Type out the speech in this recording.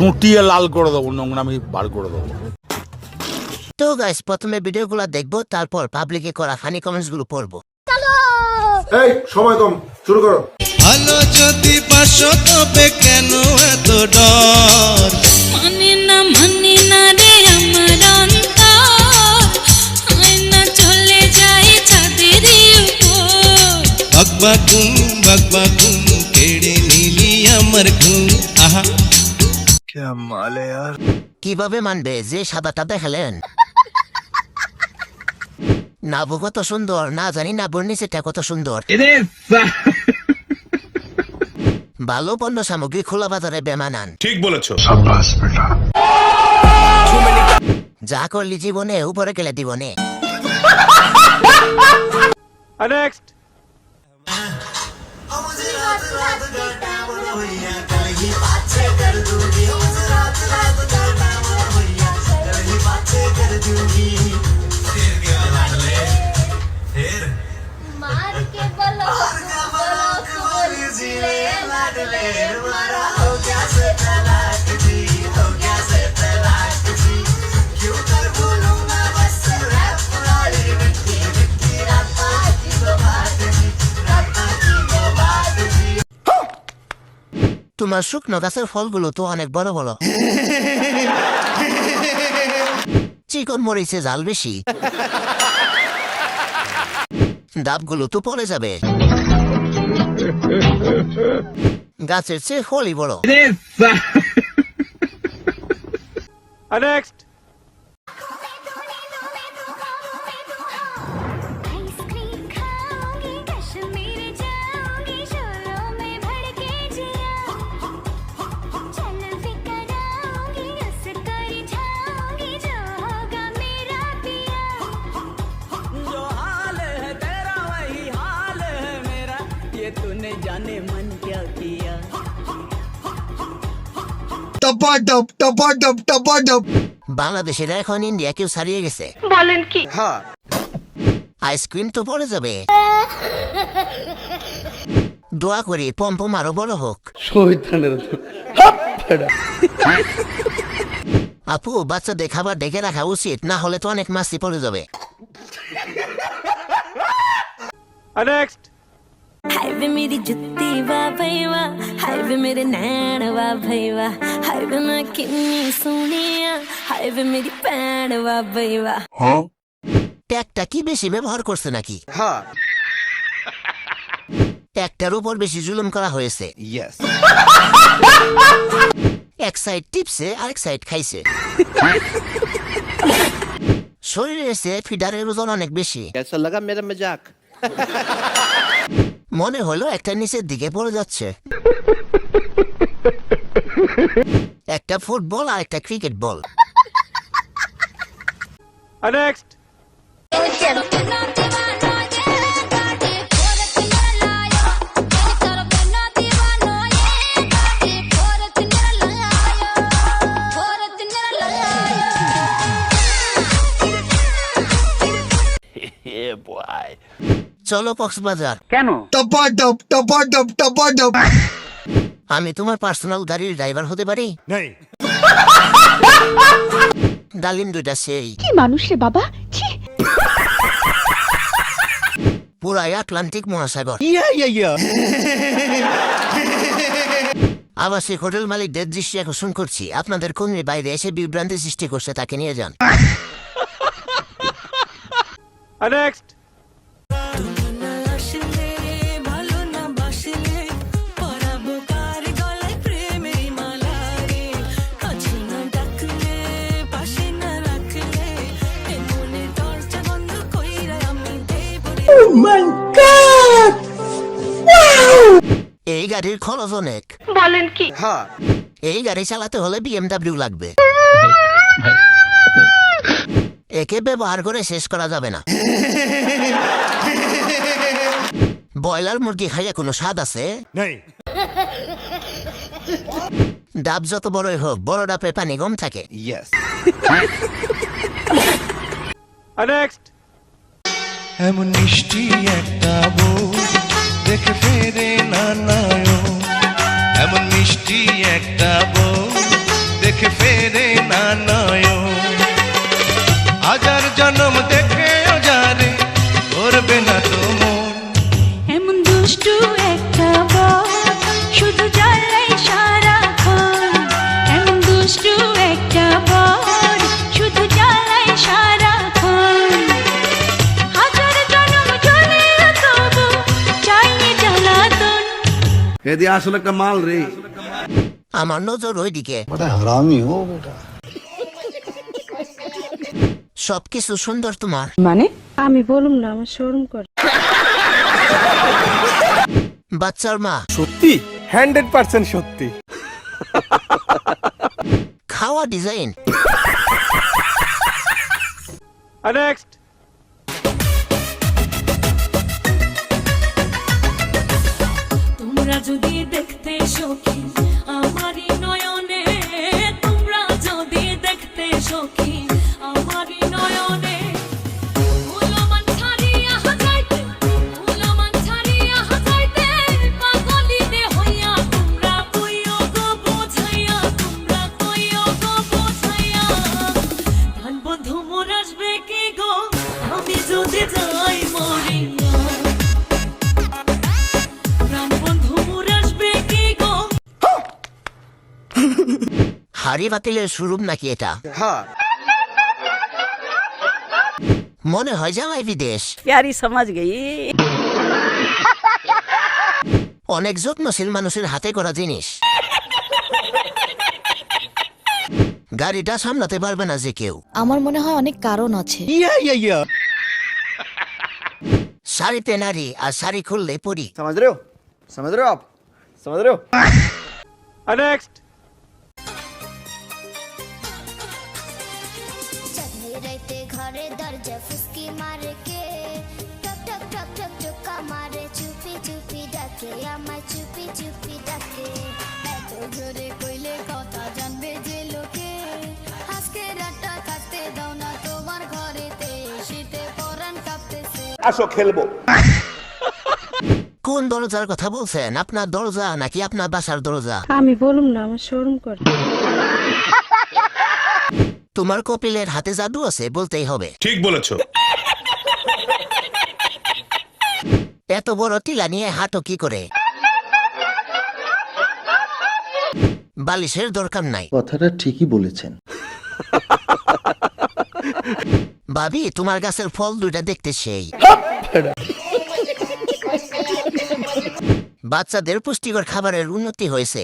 চুটিয়ে লাল করে দেবো, নোংরামি বার করে দেবো। তো গাইস, প্রথমে ভিডিওগুলো দেখবো, তারপর পাবলিকে করা ফানি কমেন্টস গুলো পড়বো। এই সময় কম, শুরু করো। ভালো যদি পাশো তবে কেন এত ডর? মানে না রে আমার অন্তর, আয়না চলে যায় চাঁদের উপর। বাগবাগুম কেড়ে নিলি আমার ঘুম। আহা क्या माल है यार। কিভাবে মানবে যে সাদাটা দেখালেন? নাবু কত সুন্দর, না জানি নাবুর নিচেটা কত সুন্দর। ভালো পণ্য সামগ্রী খোলা বাজারে বেমানান। ঠিক বলেছো। शाबाश बेटा। যা করলি জীবনে, উপরে গেলে জীবনে। তোমার শুকনো গাছের ফলগুলো তো অনেক বড় বড়। চিকন মরিচে জাল বেশি, ডাবগুলো তো পড়ে যাবে। গাছের চেয়ে ফলই বড়। টপাডপ টপাডপ টপাডপ। বাংলাদেশের এখন ইন্ডিয়া কেউ ছাড়িয়ে গেছে। বলেন কি? আইসক্রিম তো পড়ে যাবে। দোয়া করি পম্পম আরো বড় হোক। আপু, বাচ্চাদের খাবার ডেকে রাখা উচিত, না হলে তো অনেক মাছি পড়ে যাবে। हाय वे मेरी जुत्ती वाह भई वाह, हाय वे मेरे नैन वाह भई वाह, हाय वे मैं किन्नी सोहणिया, हाय वे मेरी भैन वाह भई वाह। ট্যাগটা কি বেশি ব্যবহার করছে নাকি? ট্যাগটার উপর বেশি জুলুম করা হয়েছে। এক সাইড টিপসে, আরেক সাইড খাইছে। শরীরে এসে ফিডারের ওজন অনেক বেশি। कैसा लगा मेरा मजाक? মনে হলো একটা নিচের দিকে পড়ে যাচ্ছে। একটা ফুটবল আর একটা ক্রিকেট বল। চলো কক্সবাজার। কেন? টপাডপ টপাডপ টপাডপ। আমি তোমার পার্সোনাল গাড়ির ড্রাইভার হতে পারি? ডালিম দুইটা সেই। কি মানুষ রে বাবা, ছি। পুরাই আটলান্টিক মহাসাগর। আবাসিক হোটেল মালিকদের দৃষ্টি আকর্ষণ করছি, আপনাদের কোন বাইরে এসে বিভ্রান্তি সৃষ্টি করছে তাকে নিয়ে যান। এই গাড়ির খরচ অনেক। বলেন কি? এই গাড়ি চালাতে হলে BMW লাগবে। একে ব্যবহার করে শেষ করা যাবে না। ব্রয়লার মুরগি খাইয়া কোনো স্বাদ আছে? ডাব যত বড়ই হোক, বড় ডাবে পানি কম থাকে। এমন মিষ্টি একটা বউ দেখে ফেরে না নায়ো, এমন মিষ্টি একটা বউ দেখে ফেরে না নয়ন হাজার জন্ম দেখেও যারে করবে না তো মন এমন দুষ্টু একটা বর শুধু জ্বালাই সারাক্ষণ এমন দুষ্টু একটা বর শুধু জ্বালাই সারাক্ষণ হাজার জনম জ্বলে তবু চাইনি জ্বালাতন এদি আসলে একটা মাল রে। আমার নজর ওইদিকে। সবকিছু সুন্দর তোমার, মানে আমি বলুম না, আমার শরম করে। বাচ্চার মা সত্যি 100% সত্যি। খাওয়া ডিজাইন। নেক্সট। তোমরা যদি দেখতে সখী আমারই নয়নে তোমরা যদি দেখতে সখী আমারই নয়নে উলমান ছাড়িয়া যাইতে উলমান ছাড়িয়া যাইতে পাগলিতে হইয়া তোমরা কইও গো বোঝাইয়া তোমরা কইও গো বোঝাইয়া ধান বন্ধু মোর আসবে কি গো আমি যদি যাই মরিয়া হাড়ি বাতিলের শুরুম নাকি এটা? মনে হয় জামাই বিদেশ। প্যারি সমাজ গই। অনেক যত্নশীল মানুষের হাতে করা জিনিস। গাড়িটা সামলাতে পারবে না যে কেউ। আমার মনে হয় অনেক কারণ আছে। শাড়িতে নারী আর শাড়ি খুললে পরি। समझ रहे हो? समझ रहे हो आप? समझ रहे हो? नेक्स्ट। रहते घरे दरजा फुसकी मारे के टक टक टक टक टका मारे चुपी चुपी डाके আমায় চুপি চুপি ডাকে এত জোরে কইলে কথা জানবে যে লোকে আজকে রাতটা কাটতে দাও না তোমার ঘরেতে শীতে পরান কাঁপতেছে আসো খেলবো। কোন দরজার কথা বলছেন? আপনার দরজা নাকি আপনার বাসার দরজা? আমি বলুম না, আমার শরম করে। তোমার কপিলের হাতে জাদু আছে বলতেই হবে। ঠিক বলেছো। এত বড় টিলা নিয়ে হাঁটো কি করে? বালিশের দরকার নাই। কথাটা ঠিকই বলেছেন। ভাবি তোমার গাছের ফল দুইটা দেখতে সেই। বাচ্চাদের পুষ্টিকর খাবারের উন্নতি হয়েছে।